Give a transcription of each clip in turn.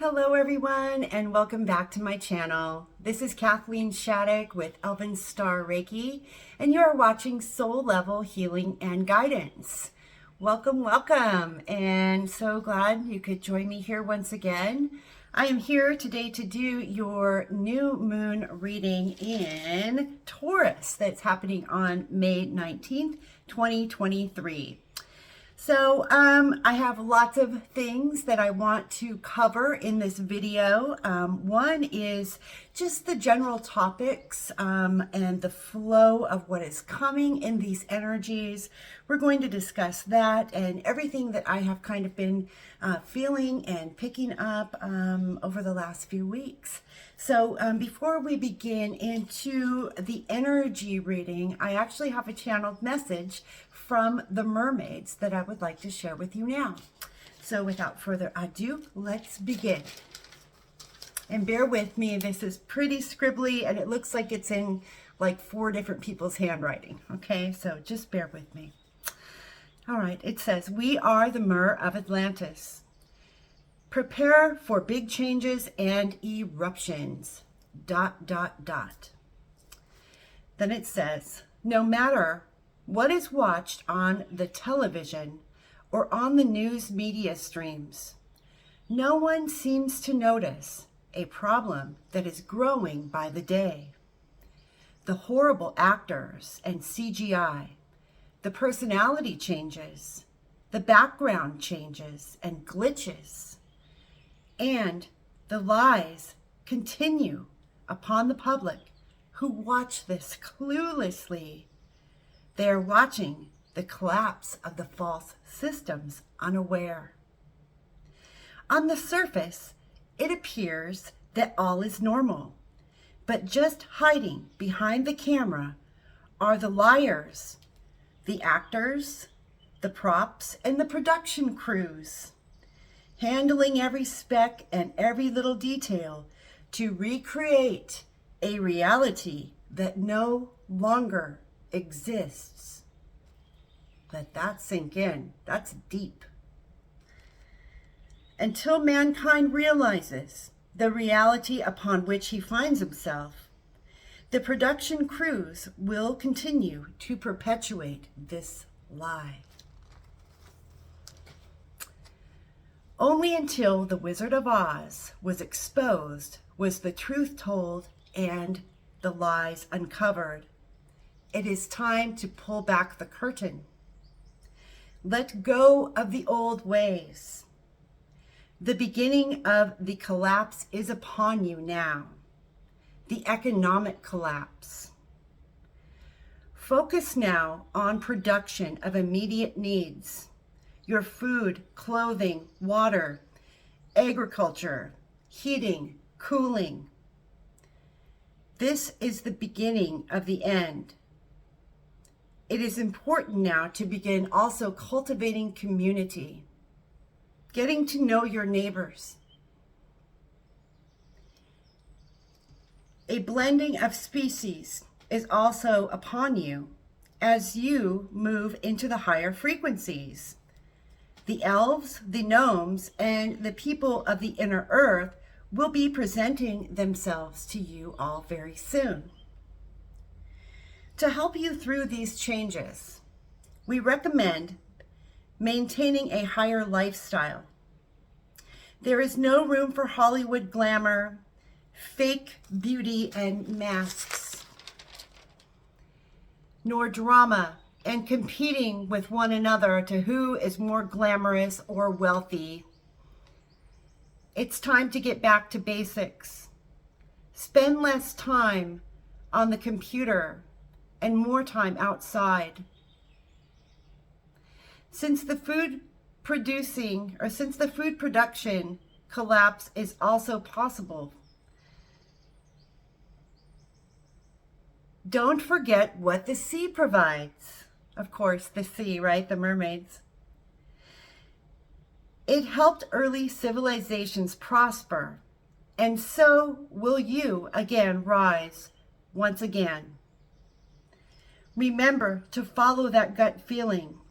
Hello everyone and welcome back to my channel. This is Kathleen Shattuck with Elven-star-reiki and you are watching Soul Level Healing and Guidance. Welcome, and so glad you could join me here once again. I am here today to do your new moon reading in Taurus that's happening on May 19th, 2023. So I have lots of things that I want to cover in this video. One is just the general topics and the flow of what is coming in these energies. We're going to discuss that and everything that I have kind of been feeling and picking up over the last few weeks. So before we begin into the energy reading, I actually have a channeled message from the mermaids that I would like to share with you now. So without further ado, let's begin. And bear with me, this is pretty scribbly and it looks like it's in like 4 different people's handwriting. Okay, so just bear with me. All right, it says, "We are the Mer of Atlantis. Prepare for big changes and eruptions, ... Then it says, "No matter what is watched on the television or on the news media streams, no one seems to notice a problem that is growing by the day. The horrible actors and CGI, the personality changes, the background changes and glitches, and the lies continue upon the public who watch this cluelessly. They are watching the collapse of the false systems unaware. On the surface, it appears that all is normal, but just hiding behind the camera are the liars, the actors, the props, and the production crews, handling every speck and every little detail to recreate a reality that no longer exists." Let that sink in. That's deep. "Until mankind realizes the reality upon which he finds himself, the production crews will continue to perpetuate this lie. Only until the Wizard of Oz was exposed was the truth told and the lies uncovered. It is time to pull back the curtain. Let go of the old ways. The beginning of the collapse is upon you now. The economic collapse. Focus now on production of immediate needs. Your food, clothing, water, agriculture, heating, cooling. This is the beginning of the end. It is important now to begin also cultivating community, getting to know your neighbors. A blending of species is also upon you as you move into the higher frequencies. The elves, the gnomes, and the people of the inner earth will be presenting themselves to you all very soon. To help you through these changes, we recommend maintaining a higher lifestyle. There is no room for Hollywood glamour, fake beauty and masks, nor drama and competing with one another to who is more glamorous or wealthy. It's time to get back to basics. Spend less time on the computer and more time outside. Since the food production collapse is also possible, don't forget what the sea provides. Of course, the sea, right? The mermaids. It helped early civilizations prosper, and so will you again rise once again. Remember to follow that gut feeling.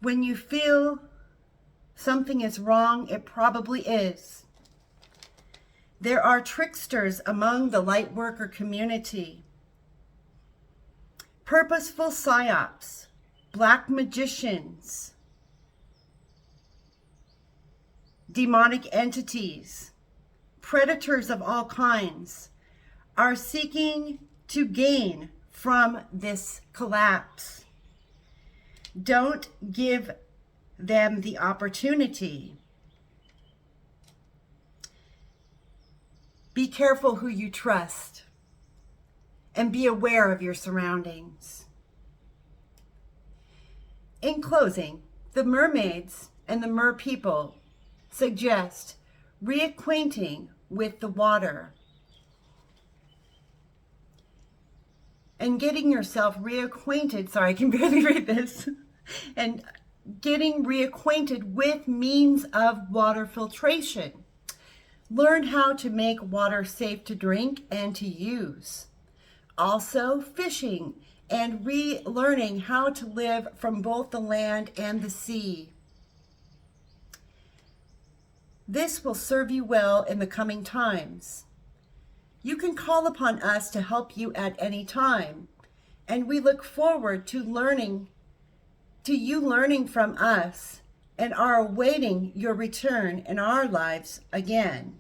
When you feel something is wrong, it probably is. There are tricksters among the light worker community. Purposeful psyops, black magicians, demonic entities, predators of all kinds are seeking to gain from this collapse. Don't give them the opportunity. Be careful who you trust and be aware of your surroundings. In closing, the mermaids and the mer people suggest reacquainting with the water and getting yourself reacquainted. Sorry, I can barely read this. And getting reacquainted with means of water filtration. Learn how to make water safe to drink and to use. Also, fishing and relearning how to live from both the land and the sea. This will serve you well in the coming times. You can call upon us to help you at any time, and we look forward to you learning from us and are awaiting your return in our lives again.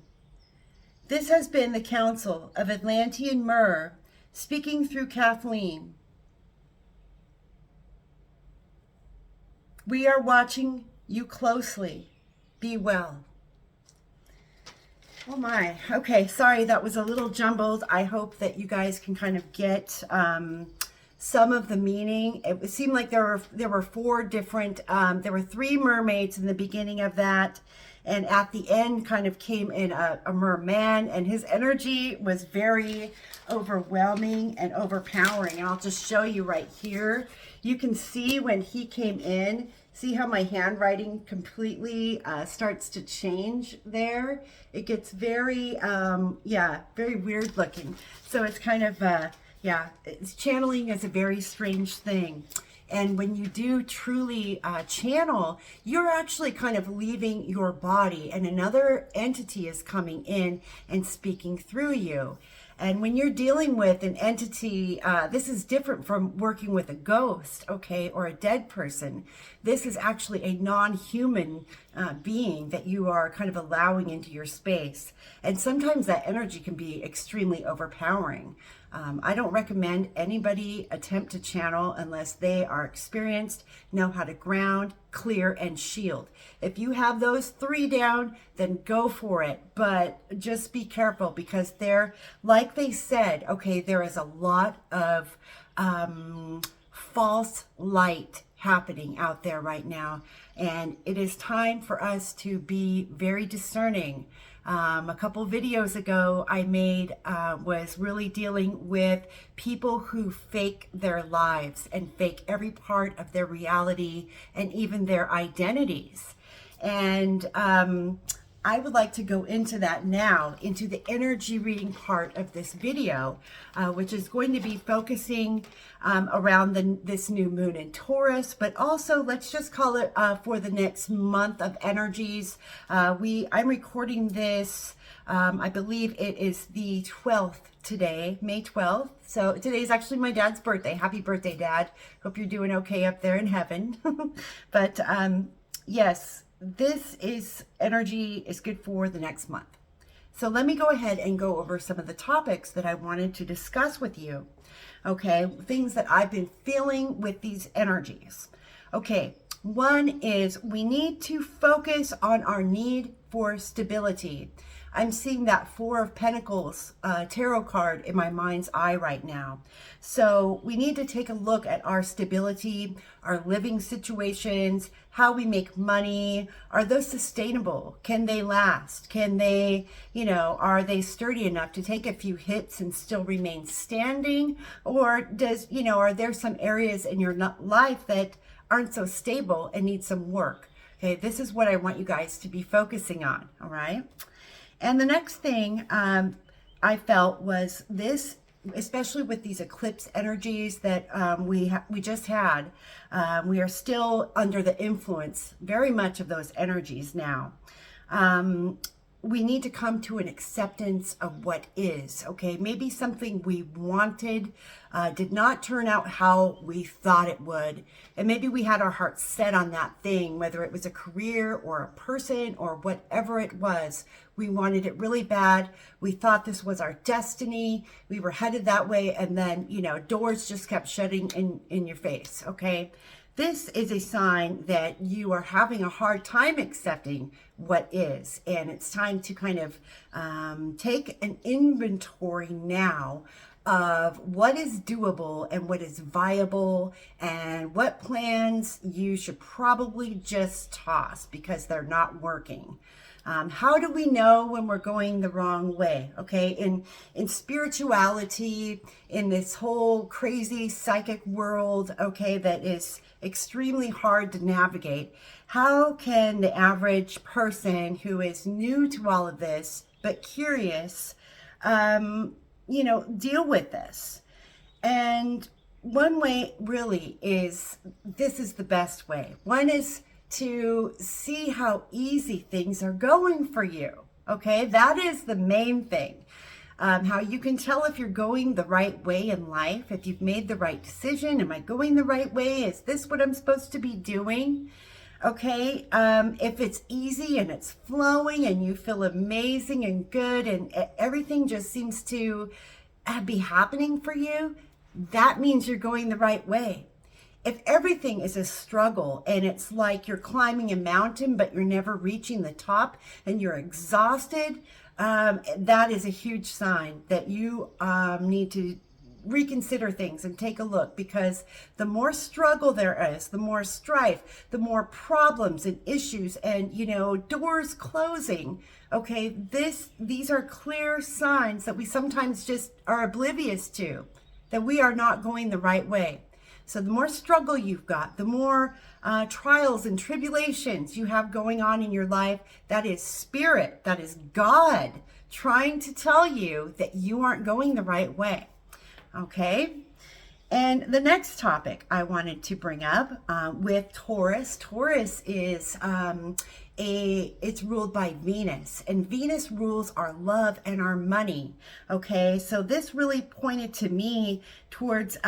This has been the Council of Atlantean Mer, speaking through Kathleen. We are watching you closely. Be well. Oh my, okay, sorry that was a little jumbled. I hope that you guys can kind of get some of the meaning. It seemed like there were four different, there were three mermaids in the beginning of that, and at the end kind of came in a merman, and his energy was very overwhelming and overpowering. And I'll just show you right here. You can see when he came in, see how my handwriting completely starts to change there. It gets very, very weird looking. So it's kind of, channeling is a very strange thing. And when you do truly channel, you're actually kind of leaving your body and another entity is coming in and speaking through you. And when you're dealing with an entity, this is different from working with a ghost, okay, or a dead person. This is actually a non-human being that you are kind of allowing into your space. And sometimes that energy can be extremely overpowering. I don't recommend anybody attempt to channel unless they are experienced, know how to ground, clear, and shield. If you have those three down, then go for it. But just be careful because they're, like they said, okay, there is a lot of false light happening out there right now. And it is time for us to be very discerning. A couple videos ago I made was really dealing with people who fake their lives and fake every part of their reality and even their identities. And I would like to go into that now, into the energy reading part of this video, which is going to be focusing around this new moon in Taurus, but also let's just call it for the next month of energies. I'm recording this, I believe it is the 12th today, May 12th. So today is actually my dad's birthday. Happy birthday, Dad. Hope you're doing okay up there in heaven. But yes, this is energy is good for the next month. So let me go ahead and go over some of the topics that I wanted to discuss with you. Okay, things that I've been feeling with these energies. Okay, one is we need to focus on our need for stability. I'm seeing that Four of Pentacles tarot card in my mind's eye right now. So we need to take a look at our stability, our living situations, how we make money. Are those sustainable? Can they last? Can they, are they sturdy enough to take a few hits and still remain standing? Or are there some areas in your life that aren't so stable and need some work? Okay, this is what I want you guys to be focusing on, all right? And the next thing I felt was this, especially with these eclipse energies that we just had, we are still under the influence very much of those energies now. we need to come to an acceptance of what is, okay? Maybe something we wanted did not turn out how we thought it would. And maybe we had our hearts set on that thing, whether it was a career or a person or whatever it was. We wanted it really bad. We thought this was our destiny. We were headed that way. And then, doors just kept shutting in your face, okay? This is a sign that you are having a hard time accepting what is. And it's time to kind of take an inventory now of what is doable and what is viable and what plans you should probably just toss because they're not working. How do we know when we're going the wrong way? Okay, in spirituality, in this whole crazy psychic world, okay, that is extremely hard to navigate, how can the average person who is new to all of this but curious, deal with this? And one way really is, this is the best way. One is to see how easy things are going for you. Okay, that is the main thing. How you can tell if you're going the right way in life, if you've made the right decision. Am I going the right way? Is this what I'm supposed to be doing? Okay, if it's easy and it's flowing and you feel amazing and good and everything just seems to be happening for you, that means you're going the right way. If everything is a struggle and it's like you're climbing a mountain but you're never reaching the top and you're exhausted, that is a huge sign that you need to reconsider things and take a look, because the more struggle there is, the more strife, the more problems and issues and, doors closing. Okay, these are clear signs that we sometimes just are oblivious to, that we are not going the right way. So the more struggle you've got, the more trials and tribulations you have going on in your life, that is spirit, that is God trying to tell you that you aren't going the right way. Okay? And the next topic I wanted to bring up with Taurus. Taurus is it's ruled by Venus, and Venus rules our love and our money. Okay, so this really pointed to me towards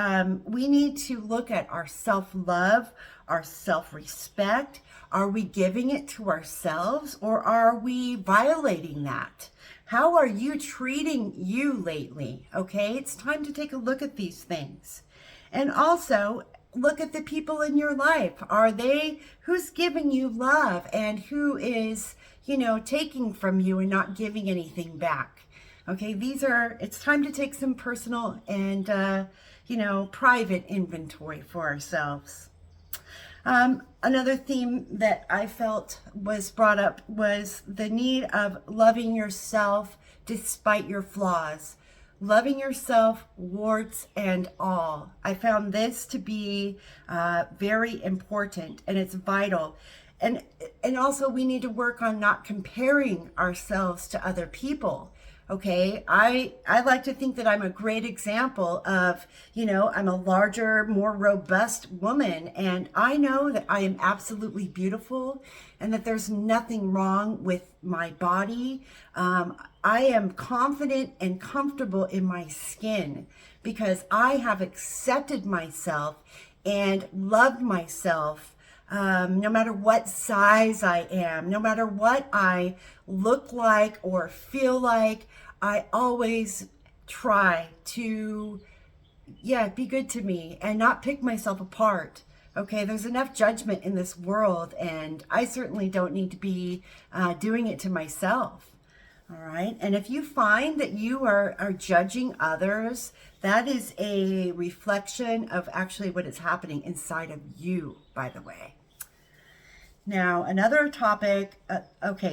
we need to look at our self-love, our self-respect. Are we giving it to ourselves, or are we violating that? How are you treating you lately? Okay, it's time to take a look at these things. And also look at the people in your life. Who's giving you love and who is, taking from you and not giving anything back? Okay, it's time to take some personal and, private inventory for ourselves. Another theme that I felt was brought up was the need of loving yourself despite your flaws. Loving yourself, warts and all. I found this to be very important, and it's vital. And also we need to work on not comparing ourselves to other people. Okay, I like to think that I'm a great example of, I'm a larger, more robust woman, and I know that I am absolutely beautiful and that there's nothing wrong with my body. I am confident and comfortable in my skin because I have accepted myself and loved myself. No matter what size I am, no matter what I look like or feel like, I always try to, be good to me and not pick myself apart. Okay, there's enough judgment in this world, and I certainly don't need to be doing it to myself. All right, and if you find that you are judging others, that is a reflection of actually what is happening inside of you, by the way. Now, another topic,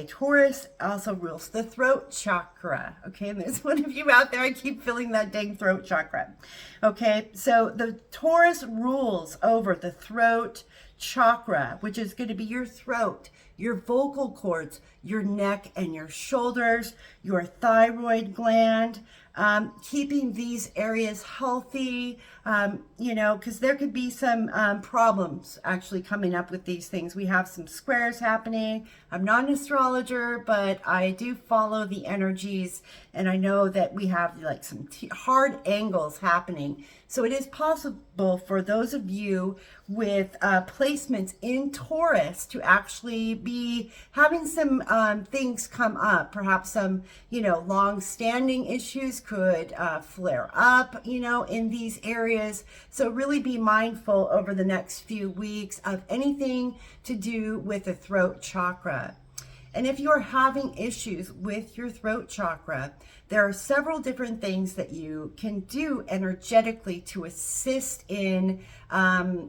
Taurus also rules the throat chakra. Okay, and there's one of you out there, I keep feeling that dang throat chakra. Okay, so the Taurus rules over the throat chakra, which is going to be your throat, your vocal cords, your neck and your shoulders, your thyroid gland, keeping these areas healthy, because there could be some problems actually coming up with these things. We have some squares happening. I'm not an astrologer, but I do follow the energies, and I know that we have like some hard angles happening. So it is possible for those of you with placements in Taurus to actually be having some things come up. Perhaps some, long-standing issues could flare up, in these areas. So really be mindful over the next few weeks of anything to do with the throat chakra. And if you're having issues with your throat chakra, there are several different things that you can do energetically to assist in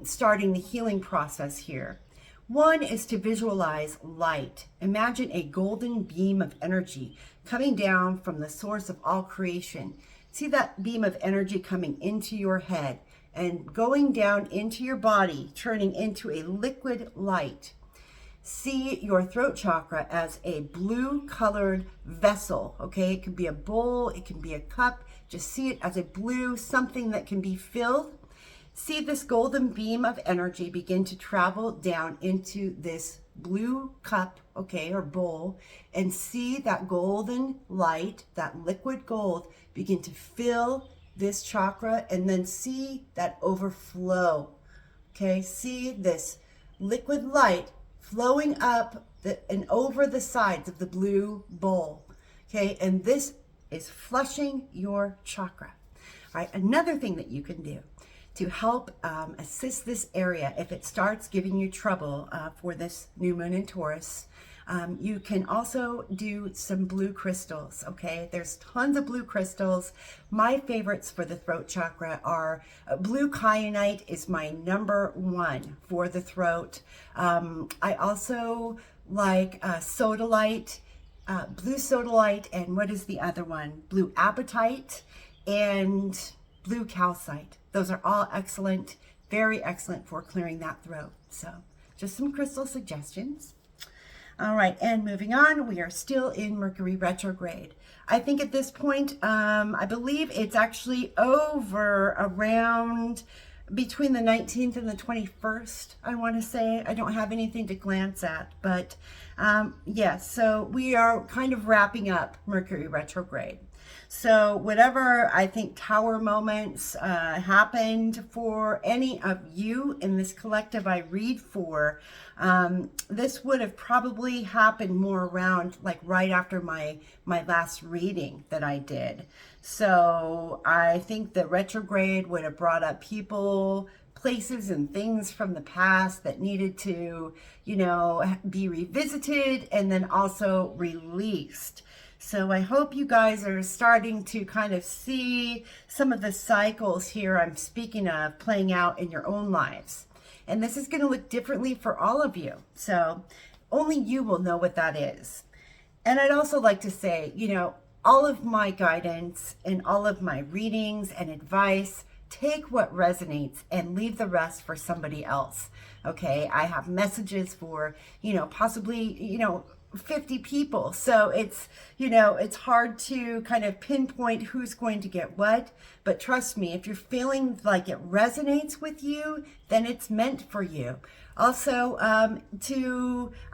starting the healing process here. One is to visualize light. Imagine a golden beam of energy coming down from the source of all creation. See that beam of energy coming into your head and going down into your body, turning into a liquid light. See your throat chakra as a blue colored vessel, okay? It could be a bowl, it can be a cup. Just see it as a blue, something that can be filled. See this golden beam of energy begin to travel down into this blue cup, okay, or bowl, and see that golden light, that liquid gold, begin to fill this chakra, and then see that overflow, okay? See this liquid light flowing up and over the sides of the blue bowl, okay? And this is flushing your chakra. All right, another thing that you can do to help assist this area if it starts giving you trouble for this new moon in Taurus, you can also do some blue crystals, okay? There's tons of blue crystals. My favorites for the throat chakra are blue kyanite is my #1 for the throat. I also like sodalite, blue sodalite, and what is the other one? Blue apatite and blue calcite. Those are all excellent, very excellent for clearing that throat. So just some crystal suggestions. All right, and moving on, we are still in Mercury retrograde. I think at this point, I believe it's actually over around between the 19th and the 21st, I want to say. I don't have anything to glance at, but yes, so we are kind of wrapping up Mercury retrograde. So whatever I think tower moments happened for any of you in this collective I read for, this would have probably happened more around like right after my last reading that I did. So I think the retrograde would have brought up people, places, and things from the past that needed to, be revisited and then also released. So I hope you guys are starting to kind of see some of the cycles here I'm speaking of playing out in your own lives. And this is going to look differently for all of you. So only you will know what that is. And I'd also like to say, all of my guidance and all of my readings and advice, take what resonates and leave the rest for somebody else. Okay, I have messages for, possibly, 50 people. So it's, it's hard to kind of pinpoint who's going to get what. But trust me, if you're feeling like it resonates with you, then it's meant for you. Also, I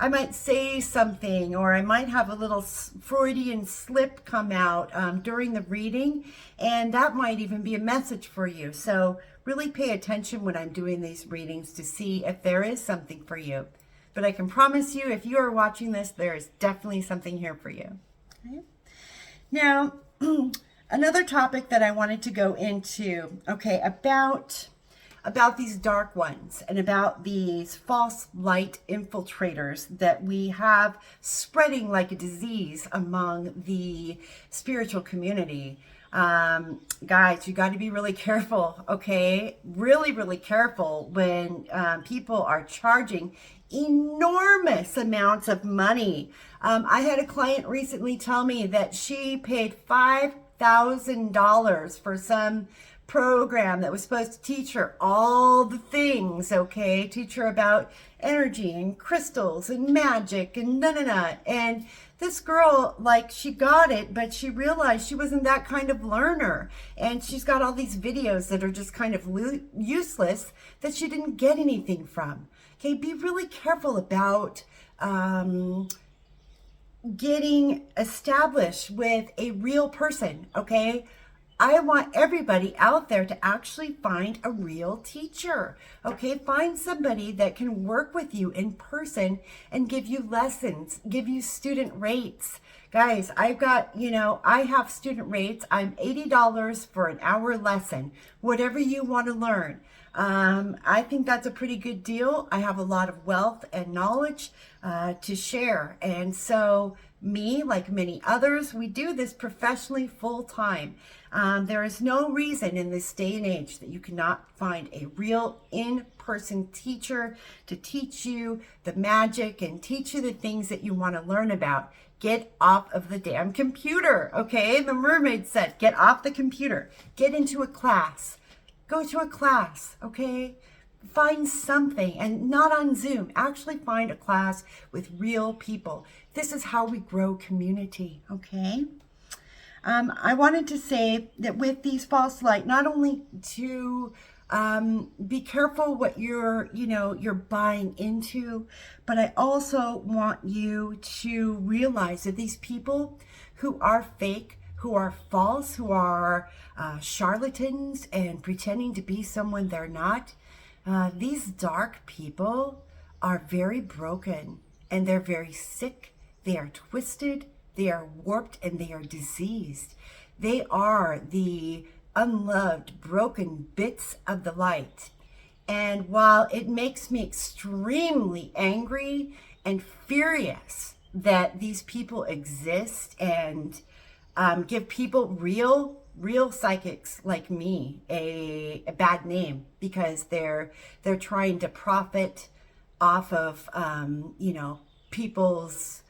might say something, or I might have a little Freudian slip come out during the reading, and that might even be a message for you. So really pay attention when I'm doing these readings to see if there is something for you. But I can promise you, if you are watching this, there is definitely something here for you. Okay. Now, another topic that I wanted to go into, okay, about these dark ones and about these false light infiltrators that we have spreading like a disease among the spiritual community. Guys, you got to be really careful, okay? Really, really careful when people are charging enormous amounts of money. I had a client recently tell me that she paid $5,000 for some program that was supposed to teach her all the things, okay? Teach her about energy and crystals and magic and na. And this girl, like, she got it, but she realized she wasn't that kind of learner. And she's got all these videos that are just kind of useless that she didn't get anything from. Okay, be really careful about getting established with a real person, okay? I want everybody out there to actually find a real teacher, okay? Find somebody that can work with you in person and give you lessons, give you student rates. Guys, I've got, I have student rates. I'm $80 for an hour lesson, whatever you want to learn. I think that's a pretty good deal. I have a lot of wealth and knowledge to share. And so me, like many others, we do this professionally full time. There is no reason in this day and age that you cannot find a real in-person teacher to teach you the magic and teach you the things that you want to learn about. Get off of the damn computer, okay? The mermaid said, get off the computer. Get into a class. Go to a class, okay? Find something, and not on Zoom. Actually find a class with real people. This is how we grow community, okay? I wanted to say that with these false light, not only to be careful what you're buying into, but I also want you to realize that these people who are fake, who are false, who are charlatans and pretending to be someone they're not, these dark people are very broken and they're very sick. They are twisted, they are warped, and they are diseased. They are the unloved, broken bits of the light. And while it makes me extremely angry and furious that these people exist and give people real psychics like me a bad name because they're trying to profit off of people's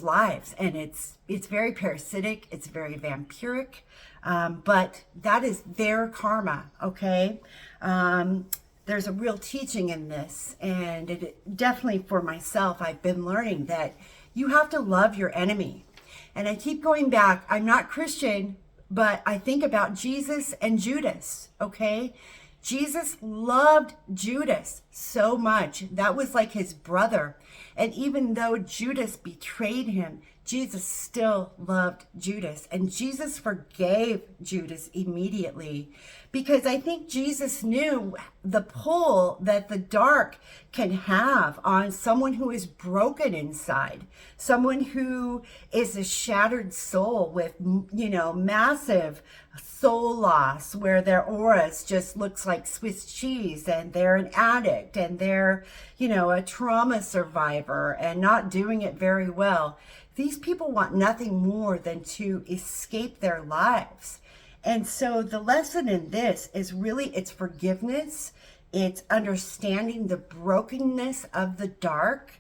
lives, and it's very parasitic, it's very vampiric, but that is their karma, okay? There's a real teaching in this, and it definitely, for myself, I've been learning that you have to love your enemy. And I keep going back, I'm not Christian, but I think about Jesus and Judas, okay? Jesus loved Judas so much. That was like his brother. And even though Judas betrayed him, Jesus still loved Judas. And Jesus forgave Judas immediately, because I think Jesus knew the pull that the dark can have on someone who is broken inside, someone who is a shattered soul with, massive soul loss, where their auras just looks like Swiss cheese, and they're an addict, and they're, a trauma survivor and not doing it very well. These people want nothing more than to escape their lives. And so the lesson in this is really, it's forgiveness. It's understanding the brokenness of the dark.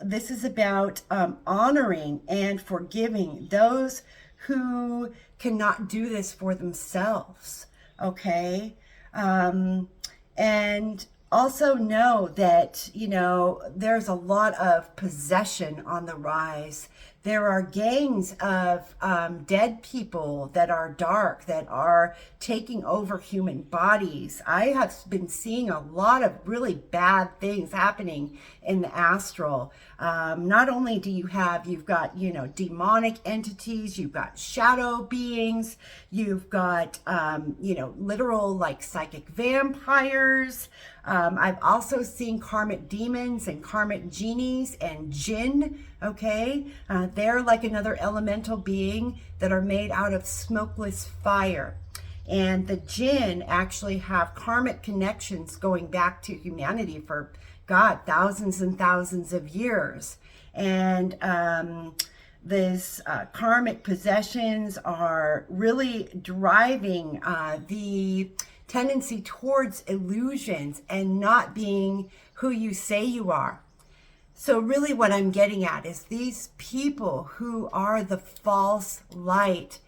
This is about honoring and forgiving those who cannot do this for themselves, okay? And also know that, there's a lot of possession on the rise. There are gangs of dead people that are dark, that are taking over human bodies. I have been seeing a lot of really bad things happening in the astral. Not only do you've got, demonic entities, you've got shadow beings, you've got, literal like psychic vampires. I've also seen karmic demons and karmic genies and jinn, okay? They're like another elemental being that are made out of smokeless fire. And the jinn actually have karmic connections going back to humanity for, God, thousands and thousands of years. And these karmic possessions are really driving the tendency towards illusions and not being who you say you are. So really what I'm getting at is these people who are the false light,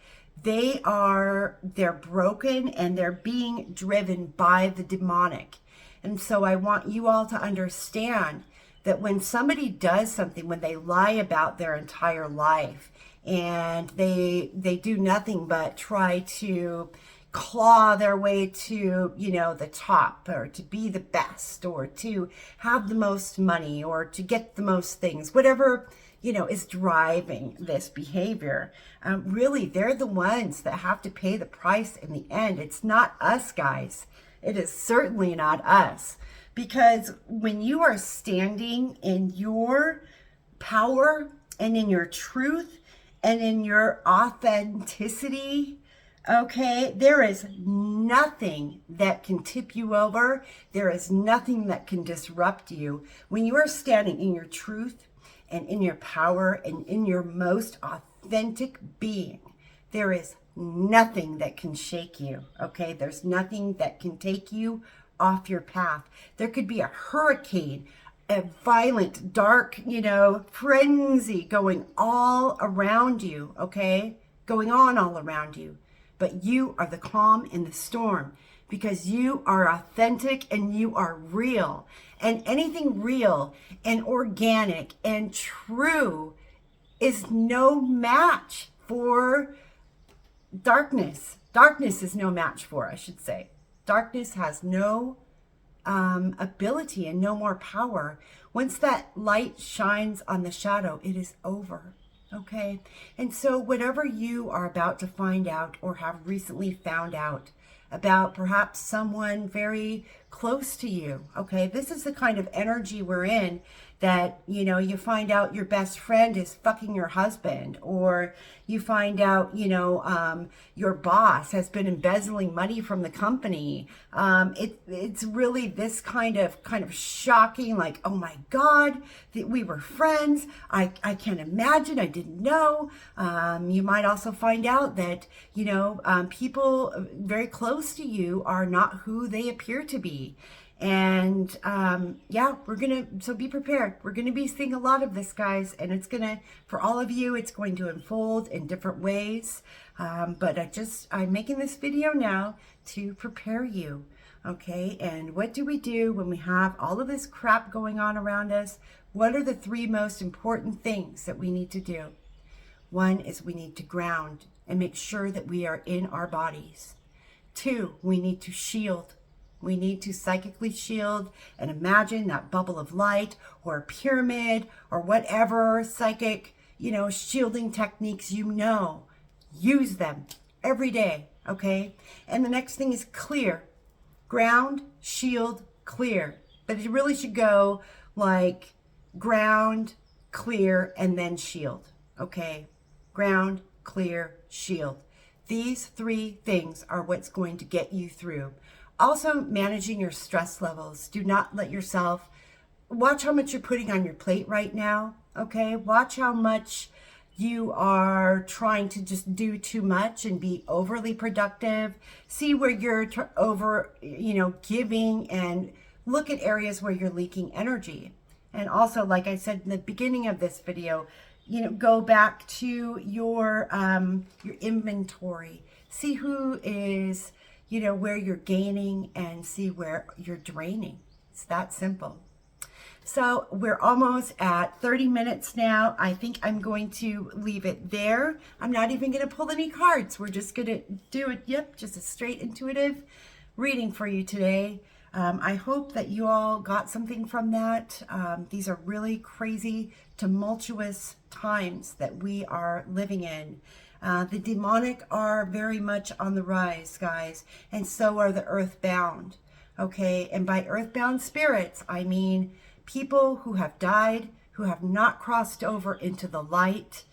they're broken and they're being driven by the demonic. And so I want you all to understand that when somebody does something, when they lie about their entire life and they do nothing but try to claw their way to, the top, or to be the best, or to have the most money, or to get the most things, whatever, is driving this behavior, really, they're the ones that have to pay the price in the end. It's not us, guys. It is certainly not us. Because when you are standing in your power and in your truth and in your authenticity, okay, there is nothing that can tip you over. There is nothing that can disrupt you. When you are standing in your truth and in your power and in your most authentic being, there is nothing that can shake you, okay? There's nothing that can take you off your path. There could be a hurricane, a violent, dark, frenzy going all around you, okay? Going on all around you. But you are the calm in the storm because you are authentic and you are real. And anything real and organic and true is no match for darkness. Darkness is no match for, I should say. Darkness has no ability and no more power. Once that light shines on the shadow, it is over. Okay? And so whatever you are about to find out or have recently found out about perhaps someone very close to you, okay? This is the kind of energy we're in that, you find out your best friend is fucking your husband, or you find out, your boss has been embezzling money from the company. It's really this kind of shocking, like, oh my God, that we were friends. I can't imagine. I didn't know. You might also find out that, people very close to you are not who they appear to be. And so be prepared. We're gonna be seeing a lot of this, guys, and it's gonna, for all of you, it's going to unfold in different ways. But I'm making this video now to prepare you, okay? And what do we do when we have all of this crap going on around us? What are the 3 most important things that we need to do? One is we need to ground and make sure that we are in our bodies. 2, we need to shield. We need to psychically shield and imagine that bubble of light or a pyramid or whatever psychic, shielding techniques use them every day, okay? And the next thing is clear. Ground, shield, clear. But it really should go like ground, clear, and then shield, okay? Ground, clear, shield. These 3 things are what's going to get you through. Also, managing your stress levels. Do not let yourself, watch how much you're putting on your plate right now, okay? Watch how much you are trying to just do too much and be overly productive. See where you're giving, and look at areas where you're leaking energy. And also, like I said in the beginning of this video, go back to your inventory. See who is, where you're gaining, and see where you're draining. It's that simple. So we're almost at 30 minutes now. I think I'm going to leave it there. I'm not even going to pull any cards. We're just going to do it. Yep, just a straight intuitive reading for you today. I hope that you all got something from that. These are really crazy, tumultuous times that we are living in. The demonic are very much on the rise, guys, and so are the earthbound, okay? And by earthbound spirits, I mean people who have died, who have not crossed over into the light,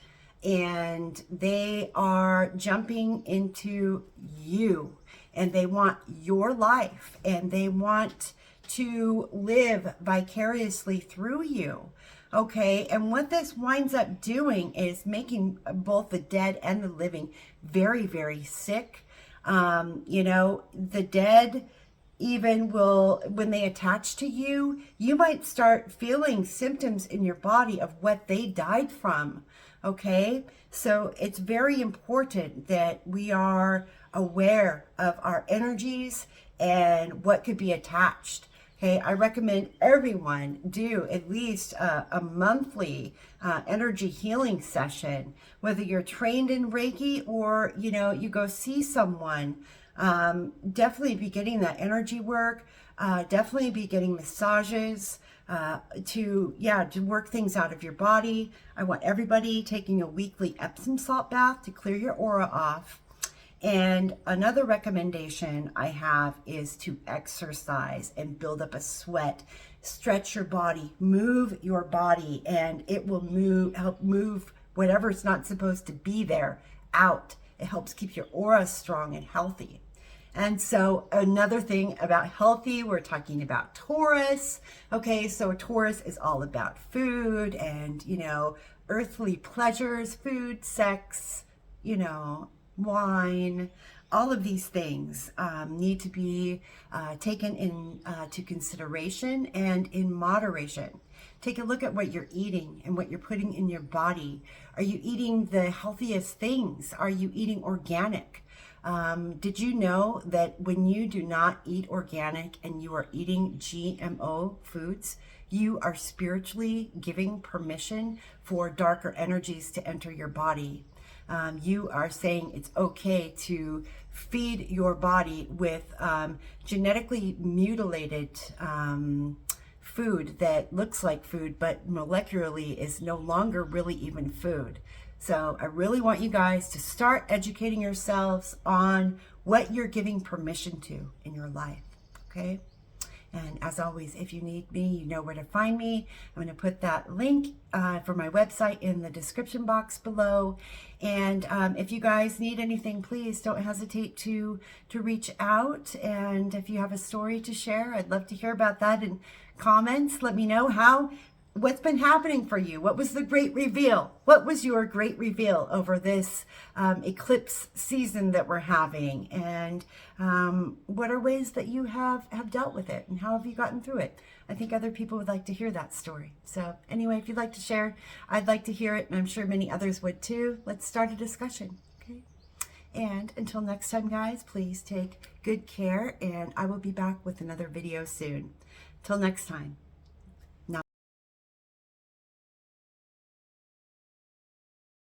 and they are jumping into you, and they want your life, and they want to live vicariously through you. Okay, and what this winds up doing is making both the dead and the living very, very sick. The dead even will, when they attach to you, you might start feeling symptoms in your body of what they died from. Okay, so it's very important that we are aware of our energies and what could be attached Okay, I recommend everyone do at least a monthly energy healing session, whether you're trained in Reiki or, you know, you go see someone. Definitely be getting that energy work, definitely be getting massages to work things out of your body. I want everybody taking a weekly Epsom salt bath to clear your aura off. And another recommendation I have is to exercise and build up a sweat, stretch your body, move your body, and it will help move whatever's not supposed to be there out. It helps keep your aura strong and healthy. And so another thing about healthy, we're talking about Taurus. Okay, so Taurus is all about food and, you know, earthly pleasures, food, sex, you know, wine. All of these things need to be taken into consideration and in moderation. Take a look at what you're eating and what you're putting in your body. Are you eating the healthiest things? Are you eating organic? Did you know that when you do not eat organic and you are eating GMO foods, you are spiritually giving permission for darker energies to enter your body? You are saying it's okay to feed your body with genetically mutilated food that looks like food, but molecularly is no longer really even food. So I really want you guys to start educating yourselves on what you're giving permission to in your life, okay? And as always, if you need me, you know where to find me. I'm going to put that link for my website in the description box below. And if you guys need anything, please don't hesitate to reach out. And if you have a story to share, I'd love to hear about that in comments. Let me know what's been happening for you. What was the great reveal? What was your great reveal over this eclipse season that we're having? And what are ways that you have dealt with it? And how have you gotten through it? I think other people would like to hear that story. So anyway, if you'd like to share, I'd like to hear it. And I'm sure many others would too. Let's start a discussion. Okay. And until next time, guys, please take good care. And I will be back with another video soon. Till next time.